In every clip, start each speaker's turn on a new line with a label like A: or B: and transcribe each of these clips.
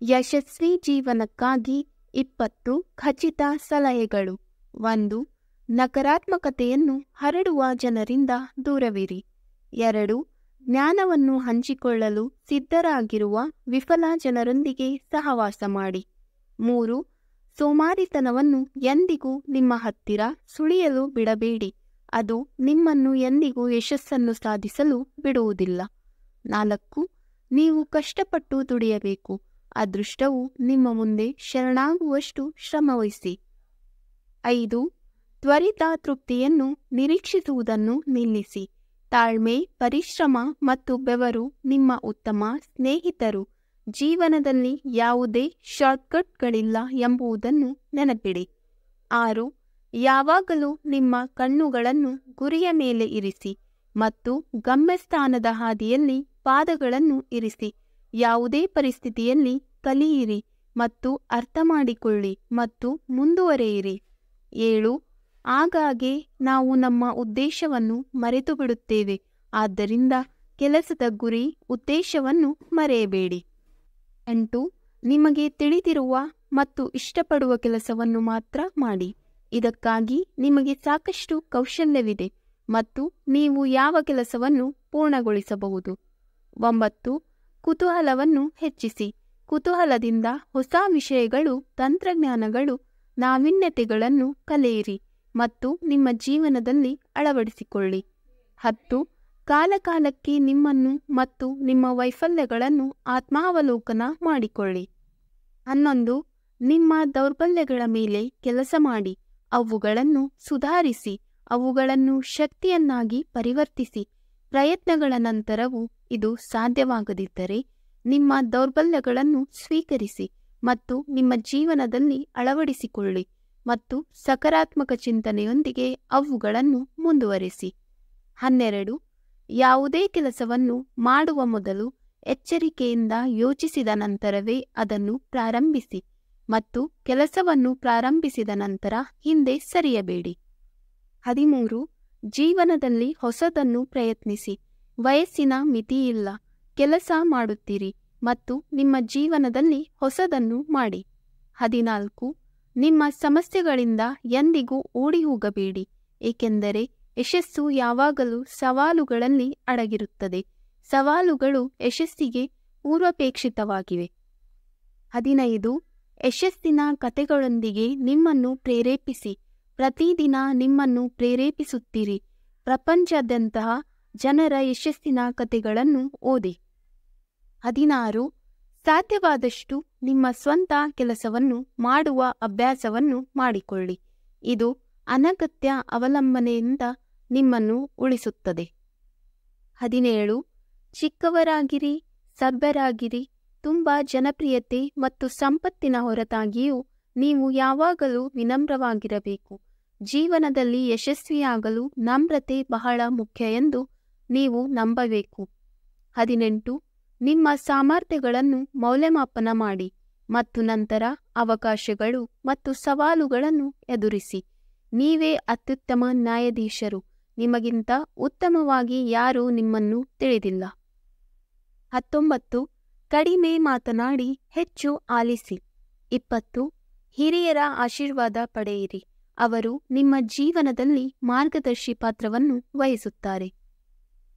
A: ಯಶಸ್ವಿ ಜೀವನಕ್ಕಾಗಿ 20 ಖಚಿತ ಸಲಹೆಗಳು. 1. ನಕಾರಾತ್ಮಕತೆಯನ್ನು ಹರಡುವ ಜನರಿಂದ ದೂರವಿರಿ. 2. ಜ್ಞಾನವನ್ನು ಹಂಚಿಕೊಳ್ಳಲು ಸಿದ್ಧರಾಗಿರುವ ವಿಫಲ ಜನರೊಂದಿಗೆ ಸಹವಾಸ ಮಾಡಿ. 3. ಸೋಮಾರಿತನವನ್ನು ಎಂದಿಗೂ ನಿಮ್ಮ ಹತ್ತಿರ ಸುಳಿಯಲು ಬಿಡಬೇಡಿ. ಅದು ನಿಮ್ಮನ್ನು ಎಂದಿಗೂ ಯಶಸ್ಸನ್ನು ಸಾಧಿಸಲು ಬಿಡುವುದಿಲ್ಲ. 4. ನೀವು ಕಷ್ಟಪಟ್ಟು ದುಡಿಯಬೇಕು. ಅದೃಷ್ಟವು ನಿಮ್ಮ ಮುಂದೆ ಶರಣಾಗುವಷ್ಟು ಶ್ರಮವಹಿಸಿ. 5. ತ್ವರಿತ ತೃಪ್ತಿಯನ್ನು ನಿರೀಕ್ಷಿಸುವುದನ್ನು ನಿಲ್ಲಿಸಿ. ತಾಳ್ಮೆ, ಪರಿಶ್ರಮ ಮತ್ತು ಬೆವರು ನಿಮ್ಮ ಉತ್ತಮ ಸ್ನೇಹಿತರು. ಜೀವನದಲ್ಲಿ ಯಾವುದೇ ಶಾರ್ಟ್ಕಟ್ಗಳಿಲ್ಲ ಎಂಬುದನ್ನು ನೆನಪಿಡಿ. 6. ಯಾವಾಗಲೂ ನಿಮ್ಮ ಕಣ್ಣುಗಳನ್ನು ಗುರಿಯ ಮೇಲೆ ಇರಿಸಿ ಮತ್ತು ಗಮ್ಯಸ್ಥಾನದ ಹಾದಿಯಲ್ಲಿ ಪಾದಗಳನ್ನು ಇರಿಸಿ. ಯಾವುದೇ ಪರಿಸ್ಥಿತಿಯಲ್ಲಿ ಕಲಿಯಿರಿ ಮತ್ತು ಅರ್ಥಮಾಡಿಕೊಳ್ಳಿ ಮತ್ತು ಮುಂದುವರೆಯಿರಿ. 7. ಆಗಾಗ್ಗೆ ನಾವು ನಮ್ಮ ಉದ್ದೇಶವನ್ನು ಮರೆತು ಬಿಡುತ್ತೇವೆ. ಆದ್ದರಿಂದ ಕೆಲಸದ ಗುರಿ, ಉದ್ದೇಶವನ್ನು ಮರೆಯಬೇಡಿ. 8. ನಿಮಗೆ ತಿಳಿದಿರುವ ಮತ್ತು ಇಷ್ಟಪಡುವ ಕೆಲಸವನ್ನು ಮಾತ್ರ ಮಾಡಿ. ಇದಕ್ಕಾಗಿ ನಿಮಗೆ ಸಾಕಷ್ಟು ಕೌಶಲ್ಯವಿದೆ ಮತ್ತು ನೀವು ಯಾವ ಕೆಲಸವನ್ನು ಪೂರ್ಣಗೊಳಿಸಬಹುದು. 9. ಕುತೂಹಲವನ್ನು ಹೆಚ್ಚಿಸಿ. ಕುತೂಹಲದಿಂದ ಹೊಸ ವಿಷಯಗಳು, ತಂತ್ರಜ್ಞಾನಗಳು, ನಾವೀನ್ಯತೆಗಳನ್ನು ಕಲಿಯಿರಿ ಮತ್ತು ನಿಮ್ಮ ಜೀವನದಲ್ಲಿ ಅಳವಡಿಸಿಕೊಳ್ಳಿ. 10. ಕಾಲಕಾಲಕ್ಕೆ ನಿಮ್ಮನ್ನು ಮತ್ತು ನಿಮ್ಮ ವೈಫಲ್ಯಗಳನ್ನು ಆತ್ಮಾವಲೋಕನ ಮಾಡಿಕೊಳ್ಳಿ. 11. ನಿಮ್ಮ ದೌರ್ಬಲ್ಯಗಳ ಮೇಲೆ ಕೆಲಸ ಮಾಡಿ, ಅವುಗಳನ್ನು ಸುಧಾರಿಸಿ, ಅವುಗಳನ್ನು ಶಕ್ತಿಯನ್ನಾಗಿ ಪರಿವರ್ತಿಸಿ. ಪ್ರಯತ್ನಗಳ ನಂತರವೂ ಇದು ಸಾಧ್ಯವಾಗದಿದ್ದರೆ ನಿಮ್ಮ ದೌರ್ಬಲ್ಯಗಳನ್ನು ಸ್ವೀಕರಿಸಿ ಮತ್ತು ನಿಮ್ಮ ಜೀವನದಲ್ಲಿ ಅಳವಡಿಸಿಕೊಳ್ಳಿ ಮತ್ತು ಸಕಾರಾತ್ಮಕ ಚಿಂತನೆಯೊಂದಿಗೆ ಅವುಗಳನ್ನು ಮುಂದುವರೆಸಿ. 12. ಯಾವುದೇ ಕೆಲಸವನ್ನು ಮಾಡುವ ಮೊದಲು ಎಚ್ಚರಿಕೆಯಿಂದ ಯೋಚಿಸಿದ ನಂತರವೇ ಅದನ್ನು ಪ್ರಾರಂಭಿಸಿ ಮತ್ತು ಕೆಲಸವನ್ನು ಪ್ರಾರಂಭಿಸಿದ ನಂತರ ಹಿಂದೆ ಸರಿಯಬೇಡಿ. 13. ಜೀವನದಲ್ಲಿ ಹೊಸದನ್ನು ಪ್ರಯತ್ನಿಸಿ. ವಯಸ್ಸಿನ ಮಿತಿಯಿಲ್ಲ. ಕೆಲಸ ಮಾಡುತ್ತೀರಿ ಮತ್ತು ನಿಮ್ಮ ಜೀವನದಲ್ಲಿ ಹೊಸದನ್ನು ಮಾಡಿ. 14. ನಿಮ್ಮ ಸಮಸ್ಯೆಗಳಿಂದ ಎಂದಿಗೂ ಓಡಿ ಹೋಗಬೇಡಿ, ಏಕೆಂದರೆ ಯಶಸ್ಸು ಯಾವಾಗಲೂ ಸವಾಲುಗಳಲ್ಲಿ ಅಡಗಿರುತ್ತದೆ. ಸವಾಲುಗಳು ಯಶಸ್ಸಿಗೆ ಪೂರ್ವಾಪೇಕ್ಷಿತವಾಗಿವೆ. 15. ಯಶಸ್ಸಿನ ಕಥೆಗಳೊಂದಿಗೆ ನಿಮ್ಮನ್ನು ಪ್ರೇರೇಪಿಸಿ. ಪ್ರತಿದಿನ ನಿಮ್ಮನ್ನು ಪ್ರೇರೇಪಿಸುತ್ತೀರಿ. ಪ್ರಪಂಚದಂತಹ ಜನರ ಯಶಸ್ಸಿನ ಕಥೆಗಳನ್ನು ಓದಿ. 16. ಸಾಧ್ಯವಾದಷ್ಟು ನಿಮ್ಮ ಸ್ವಂತ ಕೆಲಸವನ್ನು ಮಾಡುವ ಅಭ್ಯಾಸವನ್ನು ಮಾಡಿಕೊಳ್ಳಿ. ಇದು ಅನಗತ್ಯ ಅವಲಂಬನೆಯಿಂದ ನಿಮ್ಮನ್ನು ಉಳಿಸುತ್ತದೆ. 17. ಚಿಕ್ಕವರಾಗಿರಿ, ಸಭ್ಯರಾಗಿರಿ. ತುಂಬ ಜನಪ್ರಿಯತೆ ಮತ್ತು ಸಂಪತ್ತಿನ ಹೊರತಾಗಿಯೂ ನೀವು ಯಾವಾಗಲೂ ವಿನಮ್ರವಾಗಿರಬೇಕು. ಜೀವನದಲ್ಲಿ ಯಶಸ್ವಿಯಾಗಲು ನಮ್ರತೆ ಬಹಳ ಮುಖ್ಯ ಎಂದು ನೀವು ನಂಬಬೇಕು. 18. ನಿಮ್ಮ ಸಾಮರ್ಥ್ಯಗಳನ್ನು ಮೌಲ್ಯಮಾಪನ ಮಾಡಿ ಮತ್ತು ನಂತರ ಅವಕಾಶಗಳು ಮತ್ತು ಸವಾಲುಗಳನ್ನು ಎದುರಿಸಿ. ನೀವೇ ಅತ್ಯುತ್ತಮ ನ್ಯಾಯಾಧೀಶರು. ನಿಮಗಿಂತ ಉತ್ತಮವಾಗಿ ಯಾರೂ ನಿಮ್ಮನ್ನು ತಿಳಿದಿಲ್ಲ. 19. ಕಡಿಮೆ ಮಾತನಾಡಿ, ಹೆಚ್ಚು ಆಲಿಸಿ. 20. ಹಿರಿಯರ ಆಶೀರ್ವಾದ ಪಡೆಯಿರಿ. ಅವರು ನಿಮ್ಮ ಜೀವನದಲ್ಲಿ ಮಾರ್ಗದರ್ಶಿ ಪಾತ್ರವನ್ನು ವಹಿಸುತ್ತಾರೆ.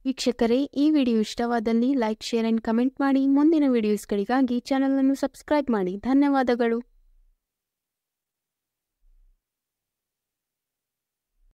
A: ವೀಕ್ಷಕರೇ, ಈ ವಿಡಿಯೋ ಇಷ್ಟವಾದಲ್ಲಿ ಲೈಕ್, ಶೇರ್ ಆ್ಯಂಡ್ ಕಮೆಂಟ್ ಮಾಡಿ. ಮುಂದಿನ ವಿಡಿಯೋಸ್ಗಳಿಗಾಗಿ ಚಾನಲನ್ನು ಸಬ್ಸ್ಕ್ರೈಬ್ ಮಾಡಿ. ಧನ್ಯವಾದಗಳು.